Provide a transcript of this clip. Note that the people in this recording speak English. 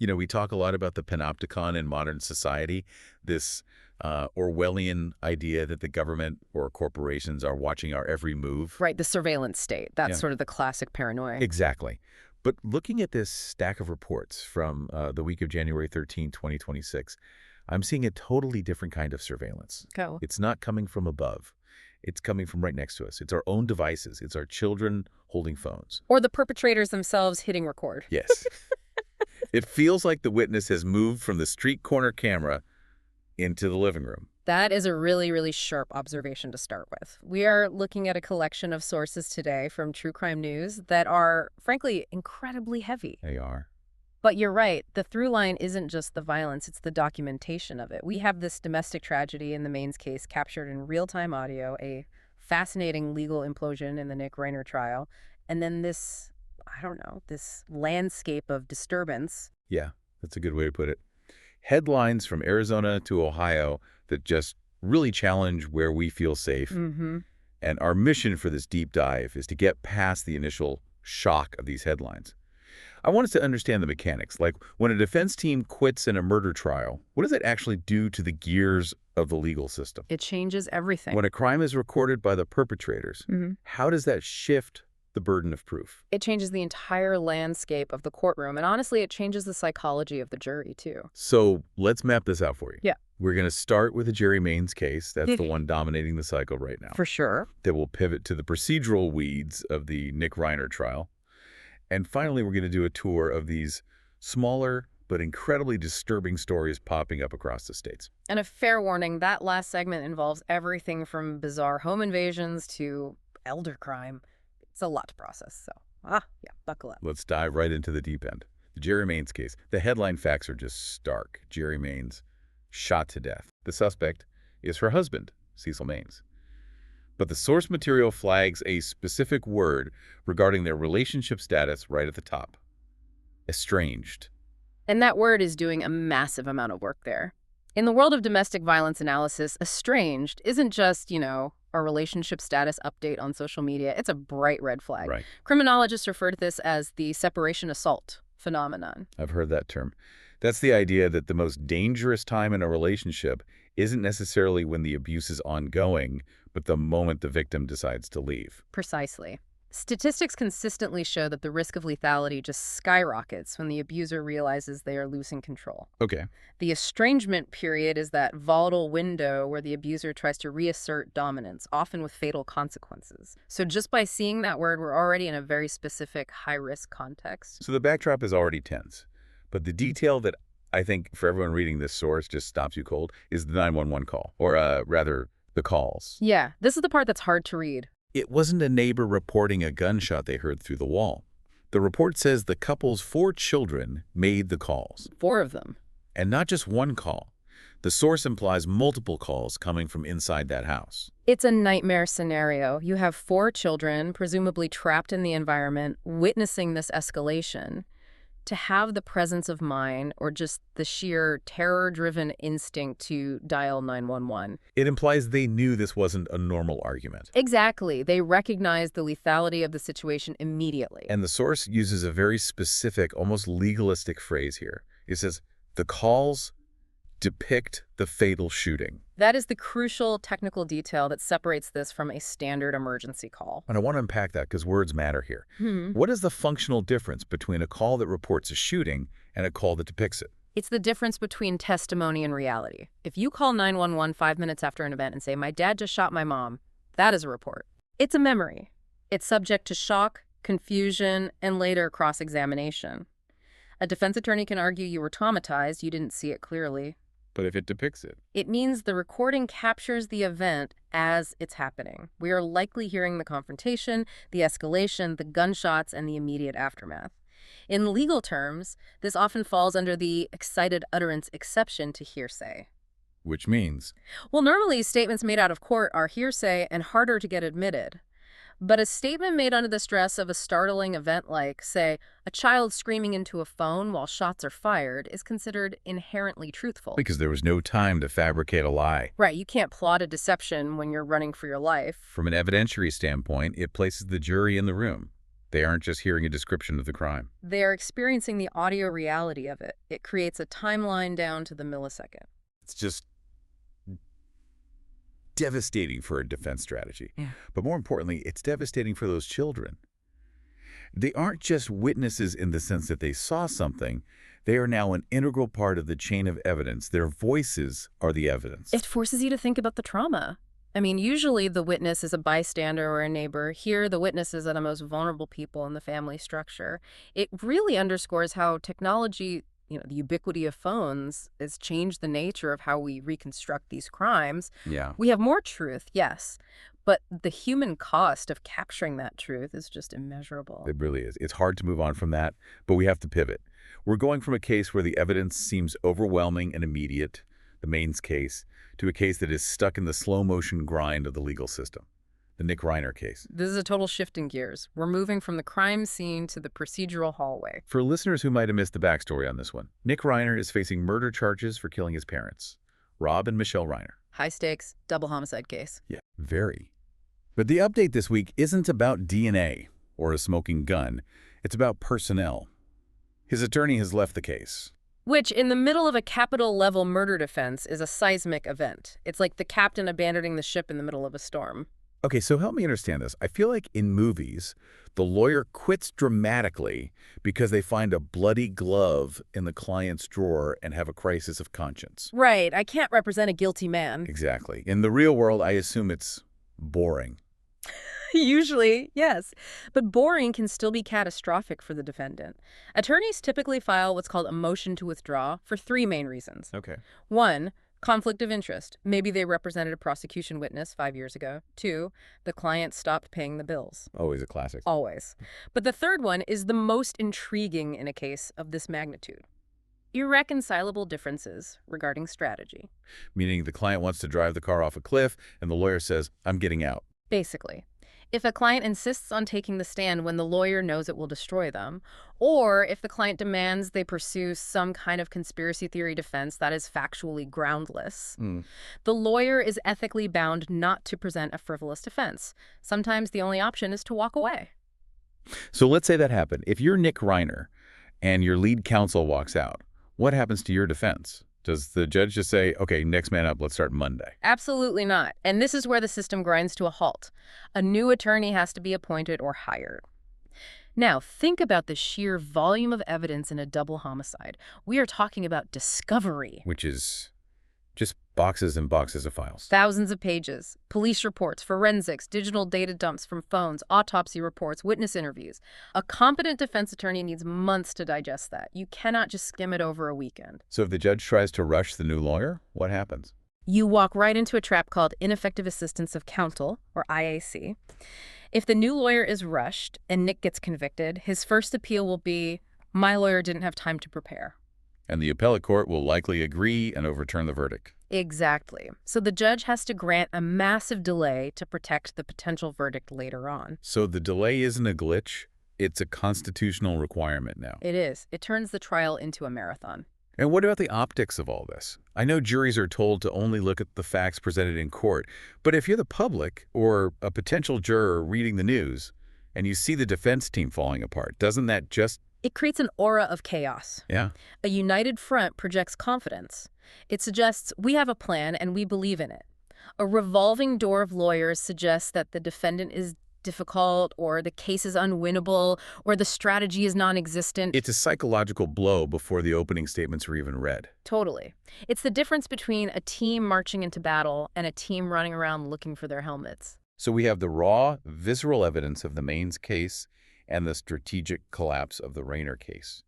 We talk a lot about the panopticon in modern society, this Orwellian idea that the government or corporations are watching our every move. Right, the surveillance state. That's Yeah. sort of the classic paranoia. Exactly. But looking at this stack of reports from the week of January 13, 2026, I'm seeing a totally different kind of surveillance. Go. It's not coming from above. It's coming from right next to us. It's our own devices. It's our children holding phones. Or the perpetrators themselves hitting record. Yes. It feels like the witness has moved from the street corner camera into the living room. That is a really, really sharp observation to start with. We are looking at a collection of sources today from True Crime News that are, frankly, incredibly heavy. They are. But you're right. The through line isn't just the violence, it's the documentation of it. We have this domestic tragedy in the Maine's case captured in real-time audio, a fascinating legal implosion in the Nick Reiner trial, and then this, this landscape of disturbance. Yeah, that's a good way to put it. Headlines from Arizona to Ohio that just really challenge where we feel safe. Mm-hmm. And our mission for this deep dive is to get past the initial shock of these headlines. I want us to understand the mechanics. Like, when a defense team quits in a murder trial, what does that actually do to the gears of the legal system? It changes everything. When a crime is recorded by the perpetrators, how does that shift the burden of proof? It changes the entire landscape of the courtroom, and honestly, it changes the psychology of the jury, too. So let's map this out for you. Yeah. We're going to start with the Jerry Maines case. That's the one dominating the cycle right now. For sure. Then we'll pivot to the procedural weeds of the Nick Reiner trial. And finally, we're going to do a tour of these smaller but incredibly disturbing stories popping up across the states. And a fair warning, that last segment involves everything from bizarre home invasions to elder crime. It's a lot to process, so buckle up. Let's dive right into the deep end. The Jerry Maines case. The headline facts are just stark. Jerry Maines shot to death. The suspect is her husband, Cecil Maines. But the source material flags a specific word regarding their relationship status right at the top. Estranged. And that word is doing a massive amount of work there. In the world of domestic violence analysis, estranged isn't just, a relationship status update on social media. It's a bright red flag. Right. Criminologists refer to this as the separation assault phenomenon. I've heard that term. That's the idea that the most dangerous time in a relationship isn't necessarily when the abuse is ongoing, but the moment the victim decides to leave. Precisely. Statistics consistently show that the risk of lethality just skyrockets when the abuser realizes they are losing control. Okay. The estrangement period is that volatile window where the abuser tries to reassert dominance, often with fatal consequences. So just by seeing that word, we're already in a very specific high-risk context. So the backdrop is already tense. But the detail that I think for everyone reading this source just stops you cold is the 911 call, or rather, the calls. Yeah, this is the part that's hard to read. It wasn't a neighbor reporting a gunshot they heard through the wall. The report says the couple's 4 children made the calls. 4 of them. And not just one call. The source implies multiple calls coming from inside that house. It's a nightmare scenario. You have 4 children, presumably trapped in the environment, witnessing this escalation. To have the presence of mind or just the sheer terror-driven instinct to dial 911. It implies they knew this wasn't a normal argument. Exactly. They recognized the lethality of the situation immediately. And the source uses a very specific, almost legalistic phrase here. It says, the calls depict the fatal shooting. That is the crucial technical detail that separates this from a standard emergency call. And I want to unpack that because words matter here. What is the functional difference between a call that reports a shooting and a call that depicts it? It's the difference between testimony and reality. If you call 911 5 minutes after an event and say, my dad just shot my mom, that is a report. It's a memory. It's subject to shock, confusion, and later cross-examination. A defense attorney can argue you were traumatized, you didn't see it clearly. But if it depicts it? It means the recording captures the event as it's happening. We are likely hearing the confrontation, the escalation, the gunshots, and the immediate aftermath. In legal terms, this often falls under the excited utterance exception to hearsay. Which means? Well, normally statements made out of court are hearsay and harder to get admitted. But a statement made under the stress of a startling event like, say, a child screaming into a phone while shots are fired is considered inherently truthful. Because there was no time to fabricate a lie. Right, you can't plot a deception when you're running for your life. From an evidentiary standpoint, it places the jury in the room. They aren't just hearing a description of the crime. They are experiencing the audio reality of it. It creates a timeline down to the millisecond. It's just devastating for a defense strategy. Yeah. But more importantly, it's devastating for those children. They aren't just witnesses in the sense that they saw something. They are now an integral part of the chain of evidence. Their voices are the evidence. It forces you to think about the trauma. I mean, usually the witness is a bystander or a neighbor. Here, the witnesses are the most vulnerable people in the family structure. It really underscores how technology, the ubiquity of phones, has changed the nature of how we reconstruct these crimes. Yeah. We have more truth, yes, but the human cost of capturing that truth is just immeasurable. It really is. It's hard to move on from that, but we have to pivot. We're going from a case where the evidence seems overwhelming and immediate, the Maines case, to a case that is stuck in the slow-motion grind of the legal system, the Nick Reiner case. This is a total shift in gears. We're moving from the crime scene to the procedural hallway. For listeners who might have missed the backstory on this one, Nick Reiner is facing murder charges for killing his parents, Rob and Michelle Reiner. High stakes, double homicide case. Yeah, very. But the update this week isn't about DNA or a smoking gun. It's about personnel. His attorney has left the case. Which, in the middle of a capital-level murder defense, is a seismic event. It's like the captain abandoning the ship in the middle of a storm. Okay, so help me understand this. I feel like in movies, the lawyer quits dramatically because they find a bloody glove in the client's drawer and have a crisis of conscience. Right, I can't represent a guilty man. Exactly. In the real world, I assume it's boring. Usually, yes. But boring can still be catastrophic for the defendant. Attorneys typically file what's called a motion to withdraw for three main reasons. Okay. 1, conflict of interest. Maybe they represented a prosecution witness 5 years ago. 2, the client stopped paying the bills. Always a classic. Always. But the third one is the most intriguing in a case of this magnitude. Irreconcilable differences regarding strategy. Meaning the client wants to drive the car off a cliff, and the lawyer says, I'm getting out. Basically. If a client insists on taking the stand when the lawyer knows it will destroy them, or if the client demands they pursue some kind of conspiracy theory defense that is factually groundless, the lawyer is ethically bound not to present a frivolous defense. Sometimes the only option is to walk away. So let's say that happened. If you're Nick Reiner and your lead counsel walks out, what happens to your defense? Does the judge just say, okay, next man up, let's start Monday? Absolutely not. And this is where the system grinds to a halt. A new attorney has to be appointed or hired. Now, think about the sheer volume of evidence in a double homicide. We are talking about discovery. Which is just boxes and boxes of files. Thousands of pages, police reports, forensics, digital data dumps from phones, autopsy reports, witness interviews. A competent defense attorney needs months to digest that. You cannot just skim it over a weekend. So if the judge tries to rush the new lawyer, what happens? You walk right into a trap called ineffective assistance of counsel, or IAC. If the new lawyer is rushed and Nick gets convicted, his first appeal will be, my lawyer didn't have time to prepare. And the appellate court will likely agree and overturn the verdict. Exactly. So the judge has to grant a massive delay to protect the potential verdict later on. So the delay isn't a glitch, it's a constitutional requirement now. It is. It turns the trial into a marathon. And what about the optics of all this? I know juries are told to only look at the facts presented in court, but if you're the public or a potential juror reading the news and you see the defense team falling apart, doesn't that just... It creates an aura of chaos. Yeah. A united front projects confidence. It suggests we have a plan and we believe in it. A revolving door of lawyers suggests that the defendant is difficult or the case is unwinnable or the strategy is non-existent. It's a psychological blow before the opening statements are even read. Totally. It's the difference between a team marching into battle and a team running around looking for their helmets. So we have the raw, visceral evidence of the Maines case and the strategic collapse of the Reiner case.